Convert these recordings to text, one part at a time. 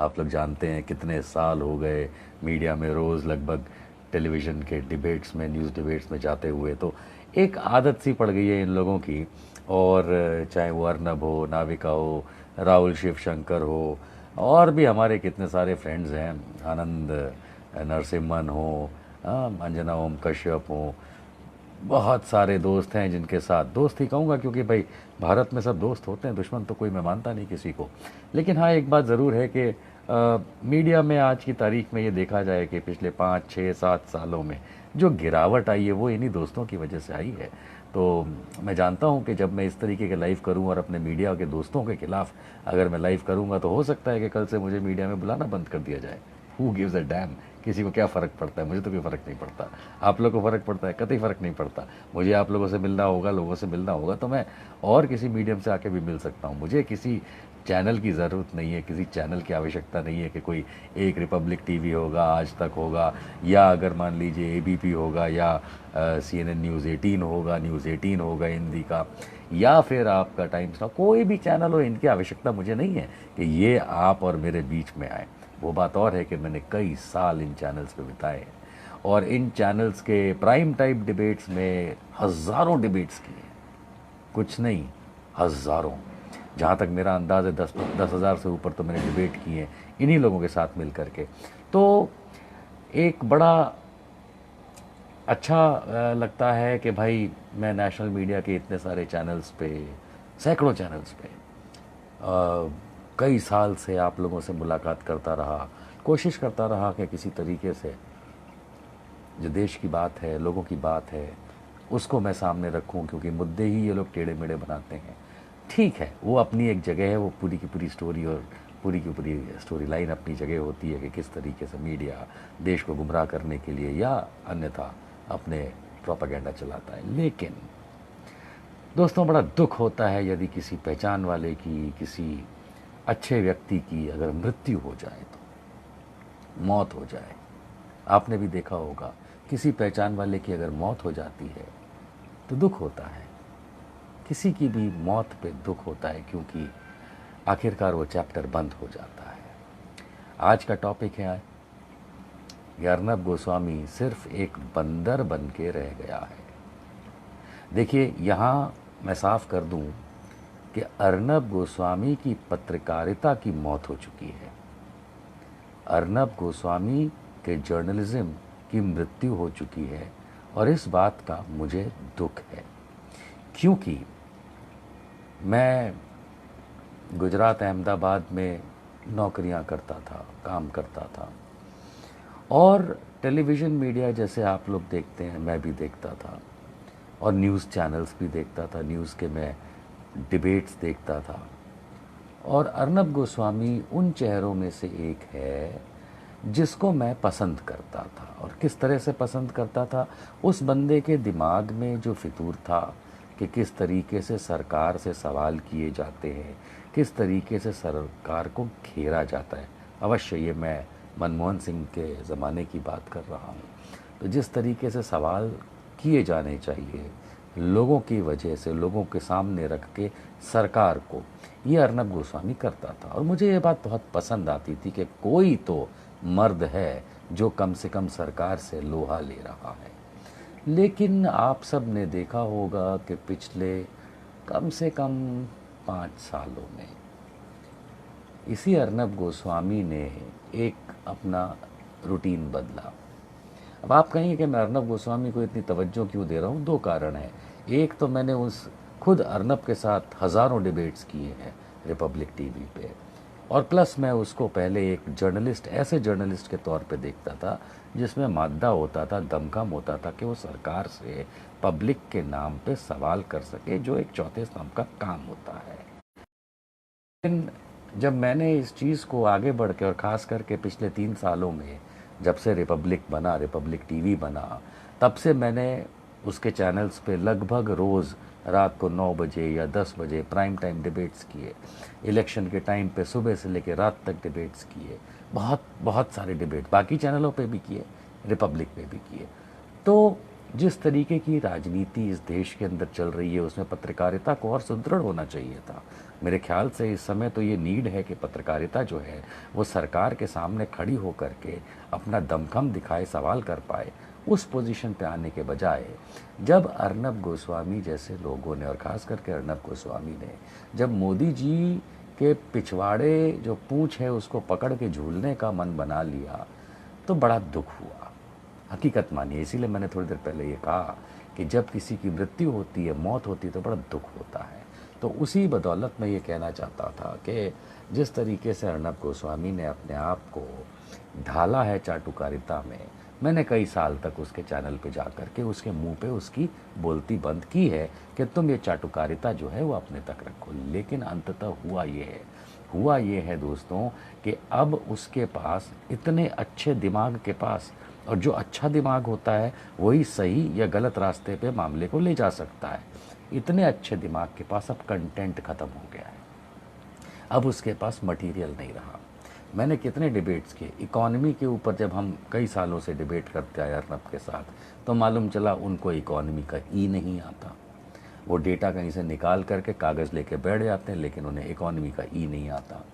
आप लोग जानते हैं कितने साल हो गए मीडिया में रोज़ लगभग टेलीविज़न के डिबेट्स में, न्यूज़ डिबेट्स में जाते हुए, तो एक आदत सी पड़ गई है इन लोगों की। और चाहे वो अर्नब हो, नाविका हो, राहुल शिवशंकर हो, और भी हमारे कितने सारे फ्रेंड्स हैं, आनंद नरसिम्हन हो, अंजना ओम कश्यप हो, बहुत सारे दोस्त हैं जिनके साथ, दोस्त ही कहूँगा क्योंकि भाई भारत में सब दोस्त होते हैं, दुश्मन तो कोई मैं मानता नहीं किसी को। लेकिन हाँ, एक बात ज़रूर है कि मीडिया में आज की तारीख में ये देखा जाए कि पिछले 5 6 7 सालों में जो गिरावट आई है वो इन्हीं दोस्तों की वजह से आई है। तो मैं जानता हूँ कि जब मैं इस तरीके के लाइव करूँ और अपने मीडिया के दोस्तों के खिलाफ अगर मैं लाइव करूँगा तो हो सकता है कि कल से मुझे मीडिया में बुलाना बंद कर दिया जाए। हु गिव्स अ डैम, किसी को क्या फ़र्क पड़ता है, मुझे तो कोई फ़र्क नहीं पड़ता। आप लोगों को फ़र्क पड़ता है, कतई फ़र्क नहीं पड़ता। मुझे आप लोगों से मिलना होगा, लोगों से मिलना होगा तो मैं और किसी मीडियम से आके भी मिल सकता हूँ। मुझे किसी चैनल की ज़रूरत नहीं है, किसी चैनल की आवश्यकता नहीं है कि कोई एक रिपब्लिक टीवी होगा, आज तक होगा, या अगर मान लीजिए एबीपी होगा, या CNN न्यूज़ 18 होगा, न्यूज़ 18 होगा हिंदी का, या फिर आपका टाइम्स नाउ, कोई भी चैनल हो, इनकी आवश्यकता मुझे नहीं है कि ये आप और मेरे बीच में आए। वो बात और है कि मैंने कई साल इन चैनल्स पे बिताए हैं और इन चैनल्स के प्राइम टाइम डिबेट्स में हज़ारों डिबेट्स किए, कुछ नहीं, हज़ारों। जहाँ तक मेरा अंदाज़ है 10,000 से ऊपर तो मैंने डिबेट किए हैं इन्हीं लोगों के साथ मिल करके। तो एक बड़ा अच्छा लगता है कि भाई मैं नेशनल मीडिया के इतने सारे चैनल्स पे, सैकड़ों चैनल्स पे कई साल से आप लोगों से मुलाकात करता रहा, कोशिश करता रहा कि किसी तरीके से जो देश की बात है, लोगों की बात है, उसको मैं सामने रखूं, क्योंकि मुद्दे ही ये लोग टेढ़े मेढ़े बनाते हैं। ठीक है, वो अपनी एक जगह है, वो पूरी की पूरी स्टोरी और पूरी की पूरी स्टोरी लाइन अपनी जगह होती है कि किस तरीके से मीडिया देश को गुमराह करने के लिए या अन्यथा अपने प्रोपागेंडा चलाता है। लेकिन दोस्तों, बड़ा दुख होता है यदि किसी पहचान वाले की, किसी अच्छे व्यक्ति की अगर मृत्यु हो जाए, तो मौत हो जाए। आपने भी देखा होगा किसी पहचान वाले की अगर मौत हो जाती है तो दुख होता है, किसी की भी मौत पे दुख होता है, क्योंकि आखिरकार वो चैप्टर बंद हो जाता है। आज का टॉपिक है कि अर्नब गोस्वामी सिर्फ एक बंदर बन के रह गया है। देखिए, यहाँ मैं साफ कर दूं कि अर्नब गोस्वामी की पत्रकारिता की मौत हो चुकी है। अर्नब गोस्वामी के जर्नलिज्म की मृत्यु हो चुकी है और इस बात का मुझे दुख है, क्योंकि मैं गुजरात अहमदाबाद में नौकरियां करता था, काम करता था, और टेलीविज़न मीडिया जैसे आप लोग देखते हैं मैं भी देखता था, और न्यूज़ चैनल्स भी देखता था, न्यूज़ के मैं डिबेट्स देखता था। और अर्नब गोस्वामी उन चेहरों में से एक है जिसको मैं पसंद करता था। और किस तरह से पसंद करता था? उस बंदे के दिमाग में जो फितूर था कि किस तरीके से सरकार से सवाल किए जाते हैं, किस तरीके से सरकार को घेरा जाता है। अवश्य ये मैं मनमोहन सिंह के ज़माने की बात कर रहा हूँ। तो जिस तरीके से सवाल किए जाने चाहिए लोगों की वजह से, लोगों के सामने रख के सरकार को, ये अर्नब गोस्वामी करता था। और मुझे ये बात बहुत पसंद आती थी कि कोई तो मर्द है जो कम से कम सरकार से लोहा ले रहा है। लेकिन आप सब ने देखा होगा कि पिछले कम से कम 5 सालों में इसी अर्नब गोस्वामी ने एक अपना रूटीन बदला। अब आप कहेंगे कि मैं अर्नब गोस्वामी को इतनी तवज्जो क्यों दे रहा हूँ? 2 कारण हैं। एक तो मैंने खुद अर्नब के साथ हज़ारों डिबेट्स किए हैं रिपब्लिक टीवी पे, और प्लस मैं उसको पहले एक जर्नलिस्ट, ऐसे जर्नलिस्ट के तौर पे देखता था जिसमें मादा होता था, दमखम होता था कि वो सरकार से पब्लिक के नाम पे सवाल कर सके, जो एक चौथे स्तंभ का काम होता है। लेकिन जब मैंने इस चीज़ को आगे बढ़ के, और ख़ास करके पिछले 3 सालों में जब से रिपब्लिक बना, रिपब्लिक टीवी बना, तब से मैंने उसके चैनल्स पे लगभग रोज़ रात को 9 बजे या 10 बजे प्राइम टाइम डिबेट्स किए। इलेक्शन के टाइम पे सुबह से लेकर रात तक डिबेट्स किए, बहुत बहुत सारे डिबेट बाकी चैनलों पे भी किए, रिपब्लिक पे भी किए। तो जिस तरीके की राजनीति इस देश के अंदर चल रही है उसमें पत्रकारिता को और सुदृढ़ होना चाहिए था। मेरे ख्याल से इस समय तो ये नीड है कि पत्रकारिता जो है वो सरकार के सामने खड़ी होकर के अपना दमखम दिखाए, सवाल कर पाए। उस पोजीशन पे आने के बजाय जब अर्नब गोस्वामी जैसे लोगों ने, और ख़ास करके अर्नब गोस्वामी ने, जब मोदी जी के पिछवाड़े जो पूंछ है उसको पकड़ के झूलने का मन बना लिया तो बड़ा दुख हुआ। हकीकत मानिए, इसीलिए मैंने थोड़ी देर पहले ये कहा कि जब किसी की मृत्यु होती है, मौत होती है, तो बड़ा दुख होता है। तो उसी बदौलत मैं ये कहना चाहता था कि जिस तरीके से अर्नब गोस्वामी ने अपने आप को ढाला है चाटुकारिता में, मैंने कई साल तक उसके चैनल पे जा कर के उसके मुंह पे उसकी बोलती बंद की है कि तुम ये चाटुकारिता जो है वो अपने तक रखो। लेकिन अंततः हुआ ये है दोस्तों कि अब उसके पास इतने अच्छे दिमाग के पास, और जो अच्छा दिमाग होता है वही सही या गलत रास्ते पे मामले को ले जा सकता है, इतने अच्छे दिमाग के पास अब कंटेंट खत्म हो गया है। अब उसके पास मटेरियल नहीं रहा। मैंने कितने डिबेट्स किए इकोनॉमी के ऊपर, जब हम कई सालों से डिबेट करते आए अर्नब के साथ, तो मालूम चला उनको इकोनॉमी का ई नहीं आता। वो डेटा कहीं से निकाल करके कागज़ लेके बैठ जाते हैं, लेकिन उन्हें इकोनॉमी का ई नहीं आता।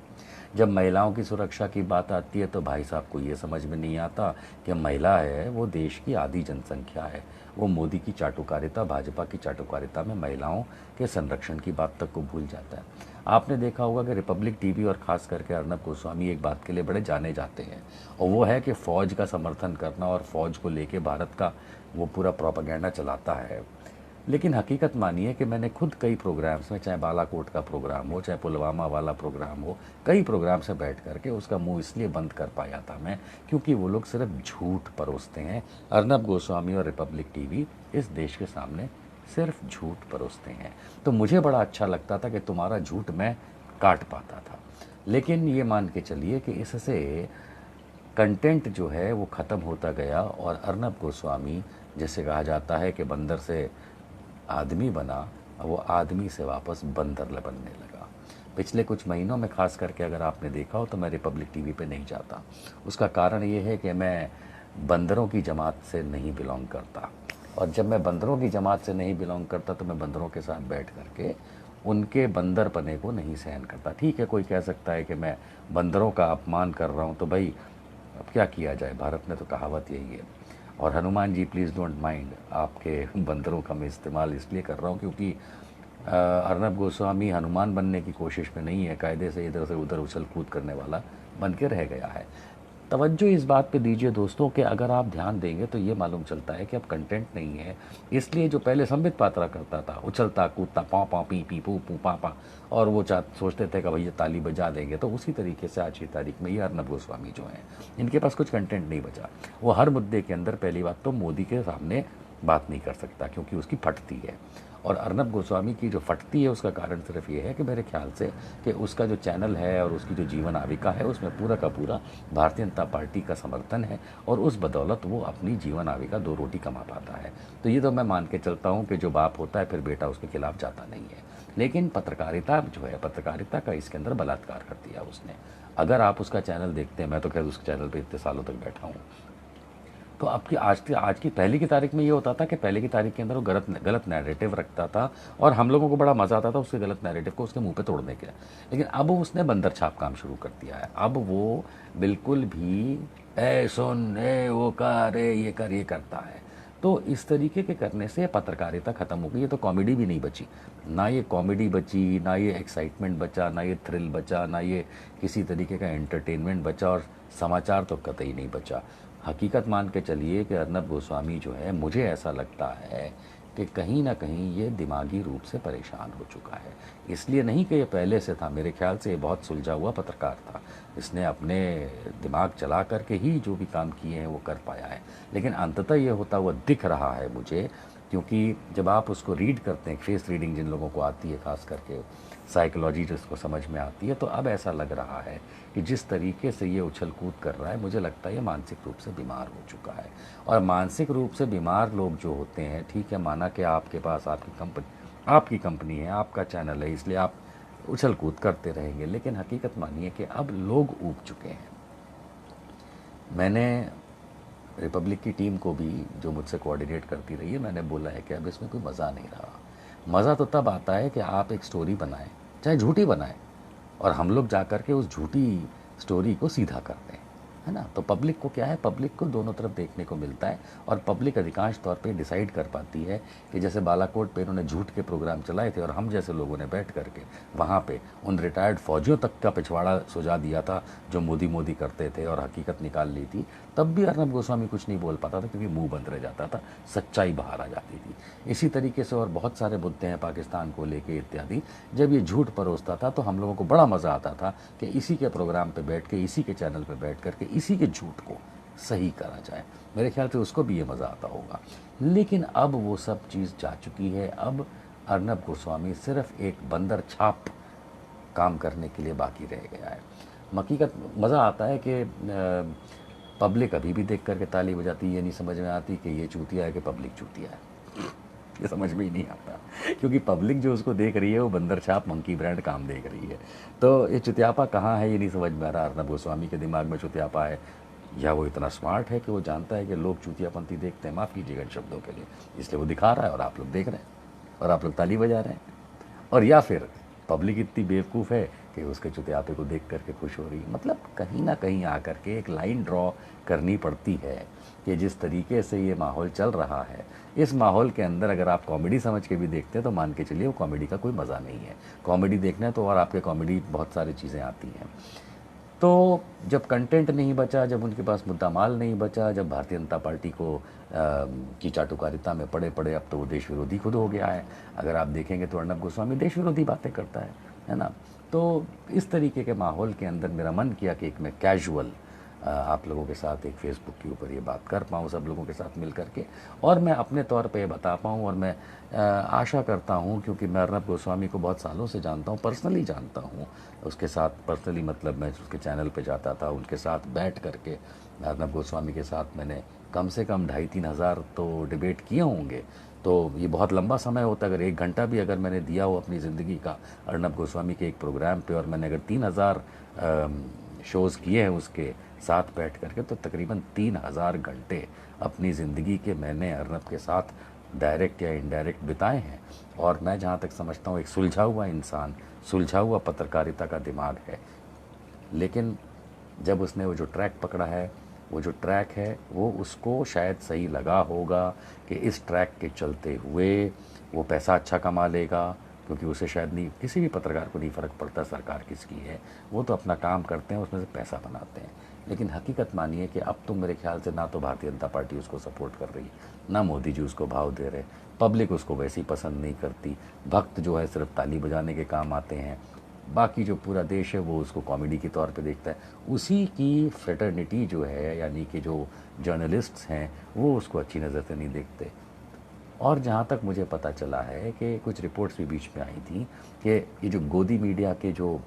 जब महिलाओं की सुरक्षा की बात आती है तो भाई साहब को ये समझ में नहीं आता कि महिला है वो देश की आधी जनसंख्या है। वो मोदी की चाटुकारिता, भाजपा की चाटुकारिता में महिलाओं के संरक्षण की बात तक को भूल जाता है। आपने देखा होगा कि रिपब्लिक टीवी और ख़ास करके अर्नब गोस्वामी एक बात के लिए बड़े जाने जाते हैं, और वो है कि फ़ौज का समर्थन करना और फ़ौज को लेके भारत का वो पूरा प्रोपेगेंडा चलाता है। लेकिन हकीकत मानिए कि मैंने खुद कई प्रोग्राम्स में, चाहे बालाकोट का प्रोग्राम हो, चाहे पुलवामा वाला प्रोग्राम हो, कई प्रोग्राम से बैठ करके उसका मुंह इसलिए बंद कर पाया था मैं, क्योंकि वो लोग सिर्फ झूठ परोसते हैं। अर्नब गोस्वामी और रिपब्लिक टीवी इस देश के सामने सिर्फ झूठ परोसते हैं। तो मुझे बड़ा अच्छा लगता था कि तुम्हारा झूठ मैं काट पाता था। लेकिन ये मान के चलिए कि इससे कंटेंट जो है वो ख़त्म होता गया, और अर्नब गोस्वामी, जैसे कहा जाता है कि बंदर से आदमी बना, वो आदमी से वापस बंदर बनने लगा। पिछले कुछ महीनों में ख़ास करके अगर आपने देखा हो तो मैं रिपब्लिक टीवी पे नहीं जाता। उसका कारण ये है कि मैं बंदरों की जमात से नहीं बिलोंग करता, और जब मैं बंदरों की जमात से नहीं बिलोंग करता तो मैं बंदरों के साथ बैठ करके उनके बंदरपने को नहीं सहन करता। ठीक है, कोई कह सकता है कि मैं बंदरों का अपमान कर रहा हूँ, तो भाई अब क्या किया जाए, भारत में तो कहावत यही है। और Hanuman ji please don't mind, आपके बंदरों का मैं इस्तेमाल इसलिए कर रहा हूँ क्योंकि अर्नब गोस्वामी हनुमान बनने की कोशिश में नहीं है, कायदे से इधर से उधर उछल कूद करने वाला बन के रह गया है। तवज्जो इस बात पे दीजिए दोस्तों कि अगर आप ध्यान देंगे तो ये मालूम चलता है कि अब कंटेंट नहीं है। इसलिए जो पहले संबित पात्रा करता था, उछलता कूदता पाँ पाँ पी पी पू पू पाँ पाँ, और वो सोचते थे कि भैया ताली बजा देंगे, तो उसी तरीके से आज की तारीख में ये अर्नब गोस्वामी जो हैं, इनके पास कुछ कंटेंट नहीं बचा। वो हर मुद्दे के अंदर पहली बात तो मोदी के सामने बात नहीं कर सकता क्योंकि उसकी फटती है, और अर्नब गोस्वामी की जो फटती है उसका कारण सिर्फ ये है कि मेरे ख्याल से कि उसका जो चैनल है और उसकी जो जीवन आविका है उसमें पूरा का पूरा भारतीय जनता पार्टी का समर्थन है, और उस बदौलत वो अपनी जीवन आविका दो रोटी कमा पाता है। तो ये तो मैं मान के चलता हूँ कि जो बाप होता है फिर बेटा उसके खिलाफ जाता नहीं है। लेकिन पत्रकारिता जो है, पत्रकारिता का इसके अंदर बलात्कार कर दिया उसने। अगर आप उसका चैनल देखते हैं, मैं तो खैर उसके चैनल पर इतने सालों तक बैठा हूँ, तो आपकी आज की पहले की तारीख में ये होता था कि पहले की तारीख के अंदर वो गलत नैरेटिव रखता था, और हम लोगों को बड़ा मज़ा आता था उसके गलत नैरेटिव को उसके मुंह पे तोड़ने के। लेकिन अब उसने बंदर छाप काम शुरू कर दिया है। अब वो बिल्कुल भी ए सुन, ए वो कर, ए ये कर, ये करता है। तो इस तरीके के करने से पत्रकारिता ख़त्म हो गई। ये तो कॉमेडी भी नहीं बची, ना ये कॉमेडी बची, ना ये एक्साइटमेंट बचा, ना ये थ्रिल बचा, ना ये किसी तरीके का एंटरटेनमेंट बचा, और समाचार तो कतई नहीं बचा। हकीकत मान के चलिए कि अर्नब गोस्वामी जो है, मुझे ऐसा लगता है कि कहीं ना कहीं ये दिमागी रूप से परेशान हो चुका है। इसलिए नहीं कि ये पहले से था, मेरे ख्याल से ये बहुत सुलझा हुआ पत्रकार था, इसने अपने दिमाग चला करके ही जो भी काम किए हैं वो कर पाया है। लेकिन अंततः ये होता हुआ दिख रहा है मुझे, क्योंकि जब आप उसको रीड करते हैं, फेस रीडिंग जिन लोगों को आती है, ख़ास करके साइकोलॉजी जिसको समझ में आती है, तो अब ऐसा लग रहा है कि जिस तरीके से ये उछल कूद कर रहा है, मुझे लगता है ये मानसिक रूप से बीमार हो चुका है। और मानसिक रूप से बीमार लोग जो होते हैं, ठीक है, माना कि आपके पास आपकी कंपनी है, आपका चैनल है, इसलिए आप उछल कूद करते रहेंगे, लेकिन हकीकत मानिए कि अब लोग ऊब चुके हैं। मैंने रिपब्लिक की टीम को भी, जो मुझसे कोऑर्डिनेट करती रही है, मैंने बोला है कि अब इसमें कोई मज़ा नहीं रहा। मज़ा तो तब आता है कि आप एक स्टोरी बनाएं, चाहे झूठी बनाएं, और हम लोग जा कर के उस झूठी स्टोरी को सीधा कर दें, है ना। तो पब्लिक को क्या है, पब्लिक को दोनों तरफ देखने को मिलता है, और पब्लिक अधिकांश तौर पे डिसाइड कर पाती है कि जैसे बालाकोट पे इन्होंने झूठ के प्रोग्राम चलाए थे और हम जैसे लोगों ने बैठ करके वहाँ पे उन रिटायर्ड फौजियों तक का पिछवाड़ा सुझा दिया था जो मोदी मोदी करते थे और हकीकत निकाल ली थी, तब भी अर्नब गोस्वामी कुछ नहीं बोल पाता था क्योंकि मुंह बंद रह जाता था, सच्चाई बाहर आ जाती थी। इसी तरीके से और बहुत सारे मुद्दे हैं पाकिस्तान को लेके इत्यादि, जब ये झूठ परोसता था तो हम लोगों को बड़ा मज़ा आता था कि इसी के प्रोग्राम पे बैठ के, इसी के चैनल पे बैठ करके इसी के झूठ को सही करा जाए। मेरे ख्याल से उसको भी ये मज़ा आता होगा। लेकिन अब वो सब चीज़ जा चुकी है। अब अर्नब गोस्वामी सिर्फ एक बंदर छाप काम करने के लिए बाकी रह गया है। हकीकत मज़ा आता है कि पब्लिक अभी भी देख करके ताली बजाती है। ये नहीं समझ में आती कि ये चूतिया है कि पब्लिक चूतिया है। ये समझ में ही नहीं आता, क्योंकि पब्लिक जो उसको देख रही है वो बंदर छाप मंकी ब्रांड काम देख रही है। तो ये चुतियापा कहाँ है, ये नहीं समझ में आ रहा। अर्नब गोस्वामी के दिमाग में चुतियापा है, या वो इतना स्मार्ट है कि वो जानता है कि लोग चूतियापंथी देखते हैं, माफ़ कीजिएगा इन शब्दों के लिए, इसलिए वो दिखा रहा है और आप लोग देख रहे हैं और आप लोग ताली बजा रहे हैं। और या फिर पब्लिक इतनी बेवकूफ़ है कि उसके चुतियापे को देख करके खुश हो रही है। मतलब कहीं ना कहीं आकर के एक लाइन ड्रॉ करनी पड़ती है कि जिस तरीके से ये माहौल चल रहा है, इस माहौल के अंदर अगर आप कॉमेडी समझ के भी देखते हैं तो मान के चलिए वो कॉमेडी का कोई मज़ा नहीं है। कॉमेडी देखना है तो और आपके कॉमेडी बहुत सारी चीज़ें आती हैं। तो जब कंटेंट नहीं बचा, जब उनके पास मुद्दा माल नहीं बचा, जब भारतीय जनता पार्टी को की चाटुकारिता में पड़े पड़े अब तो वो देश विरोधी खुद हो गया है। अगर आप देखेंगे तो अर्नब गोस्वामी देश विरोधी बातें करता है ना। तो इस तरीके के माहौल के अंदर मेरा मन किया कि एक मैं कैजुअल आप लोगों के साथ एक फेसबुक के ऊपर ये बात कर पाऊँ सब लोगों के साथ मिल करके, और मैं अपने तौर पे बता पाऊँ। और मैं आशा करता हूँ, क्योंकि मैं अर्नब गोस्वामी को बहुत सालों से जानता हूँ, पर्सनली जानता हूँ उसके साथ, पर्सनली मतलब मैं उसके चैनल पे जाता था, उनके साथ बैठ करके अर्नब गोस्वामी के साथ मैंने कम से कम 2,500-3 हज़ार तो डिबेट किए होंगे। तो ये बहुत लंबा समय होता है। अगर 1 घंटा भी अगर मैंने दिया हो अपनी ज़िंदगी का अर्नब गोस्वामी के एक प्रोग्राम पे, और मैंने अगर 3,000 शोज़ किए हैं उसके साथ बैठ करके, तो तकरीबन 3,000 घंटे अपनी ज़िंदगी के मैंने अर्नब के साथ डायरेक्ट या इनडायरेक्ट बिताए हैं। और मैं जहाँ तक समझता हूँ एक सुलझा हुआ इंसान, सुलझा हुआ पत्रकारिता का दिमाग है। लेकिन जब उसने वो जो ट्रैक पकड़ा है, वो जो ट्रैक है वो उसको शायद सही लगा होगा कि इस ट्रैक के चलते हुए वो पैसा अच्छा कमा लेगा, क्योंकि उसे शायद नहीं, किसी भी पत्रकार को नहीं फ़र्क पड़ता सरकार किसकी है, वो तो अपना काम करते हैं, उसमें से पैसा बनाते हैं। लेकिन हकीकत मानिए कि अब तो मेरे ख्याल से ना तो भारतीय जनता पार्टी उसको सपोर्ट कर रही, ना मोदी जी उसको भाव दे रहे, पब्लिक उसको वैसे ही पसंद नहीं करती, भक्त जो है सिर्फ ताली बजाने के काम आते हैं, बाकी जो पूरा देश है वो उसको कॉमेडी के तौर पे देखता है। उसी की फ्रेटर्निटी जो है, यानी कि जो जर्नलिस्ट्स हैं, वो उसको अच्छी नज़र से नहीं देखते। और जहाँ तक मुझे पता चला है कि कुछ रिपोर्ट्स भी बीच में आई थी कि ये जो गोदी मीडिया के जो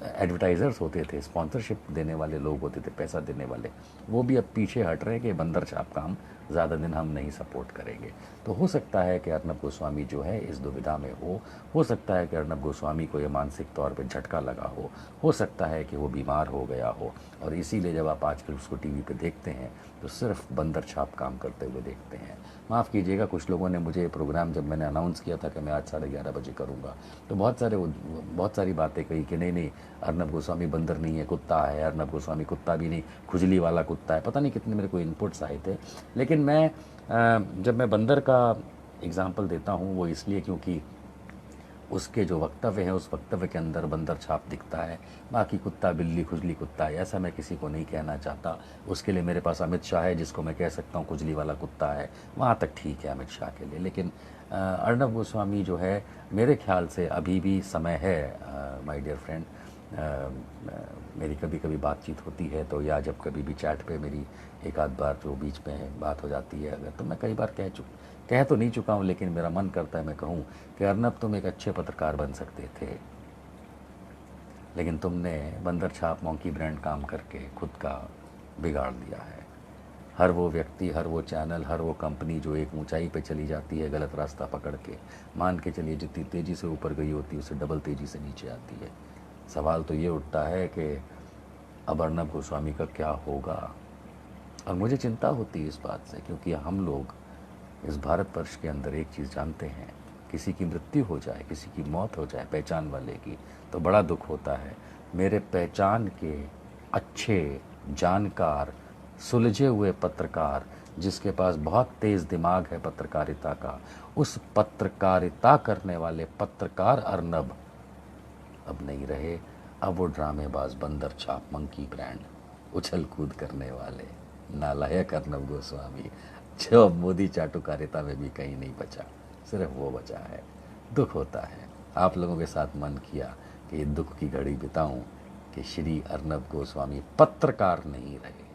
एडवर्टाइज़र्स होते थे, स्पॉन्सरशिप देने वाले लोग होते थे, पैसा देने वाले, वो भी अब पीछे हट रहे हैं कि बंदर छाप काम ज़्यादा दिन हम नहीं सपोर्ट करेंगे। तो हो सकता है कि अर्नब गोस्वामी जो है इस दुविधा में हो सकता है कि अर्नब गोस्वामी को ये मानसिक तौर पे झटका लगा हो सकता है कि वो बीमार हो गया हो, और इसीलिए जब आप आजकल उसको टीवी पे देखते हैं तो सिर्फ बंदर छाप काम करते हुए देखते हैं। माफ़ कीजिएगा, कुछ लोगों ने मुझे प्रोग्राम जब मैंने अनाउंस किया था कि मैं आज 11:30 बजे करूँगा, तो बहुत सारी बातें कही कि नहीं अर्नब गोस्वामी बंदर नहीं है, कुत्ता है, अर्नब गोस्वामी कुत्ता भी नहीं, खुजली वाला कुत्ता है, पता नहीं कितने मेरे को इनपुट्स आए थे। लेकिन मैं जब मैं बंदर का एग्ज़ाम्पल देता हूँ वो इसलिए क्योंकि उसके जो वक्तव्य है उस वक्तव्य के अंदर बंदर छाप दिखता है। बाकी कुत्ता बिल्ली खुजली कुत्ता है ऐसा मैं किसी को नहीं कहना चाहता। उसके लिए मेरे पास अमित शाह है जिसको मैं कह सकता हूँ खुजली वाला कुत्ता है, वहाँ तक ठीक है अमित शाह के लिए। लेकिन अर्नब गोस्वामी जो है मेरे ख्याल से अभी भी समय है। माय डियर फ्रेंड, मेरी कभी कभी बातचीत होती है तो, या जब कभी भी चैट पे मेरी एक आध बार जो बीच में बात हो जाती है अगर, तो मैं कई बार कह तो नहीं चुका हूँ, लेकिन मेरा मन करता है मैं कहूँ कि अर्नब तुम एक अच्छे पत्रकार बन सकते थे, लेकिन तुमने बंदर छाप मॉन्की ब्रांड काम करके खुद का बिगाड़ दिया है। हर वो व्यक्ति, हर वो चैनल, हर वो कंपनी जो एक ऊंचाई पे चली जाती है गलत रास्ता पकड़ के, मान के चलिए जितनी तेज़ी से ऊपर गई होती है उससे डबल तेज़ी से नीचे आती है। सवाल तो ये उठता है कि अब अर्नब गोस्वामी का क्या होगा। और मुझे चिंता होती है इस बात से, क्योंकि हम लोग इस भारतवर्ष के अंदर एक चीज़ जानते हैं, किसी की मृत्यु हो जाए, किसी की मौत हो जाए पहचान वाले की, तो बड़ा दुख होता है। मेरे पहचान के अच्छे जानकार, सुलझे हुए पत्रकार, जिसके पास बहुत तेज़ दिमाग है पत्रकारिता का, उस पत्रकारिता करने वाले पत्रकार अर्नब अब नहीं रहे। अब वो ड्रामेबाज, बंदर छाप, मंकी ब्रांड, उछल कूद करने वाले नालायक अर्नब गोस्वामी, जो अब मोदी चाटुकारिता में भी कहीं नहीं बचा, सिर्फ वो बचा है। दुख होता है। आप लोगों के साथ मन किया कि दुख की घड़ी बिताऊं कि श्री अर्नब गोस्वामी पत्रकार नहीं रहे।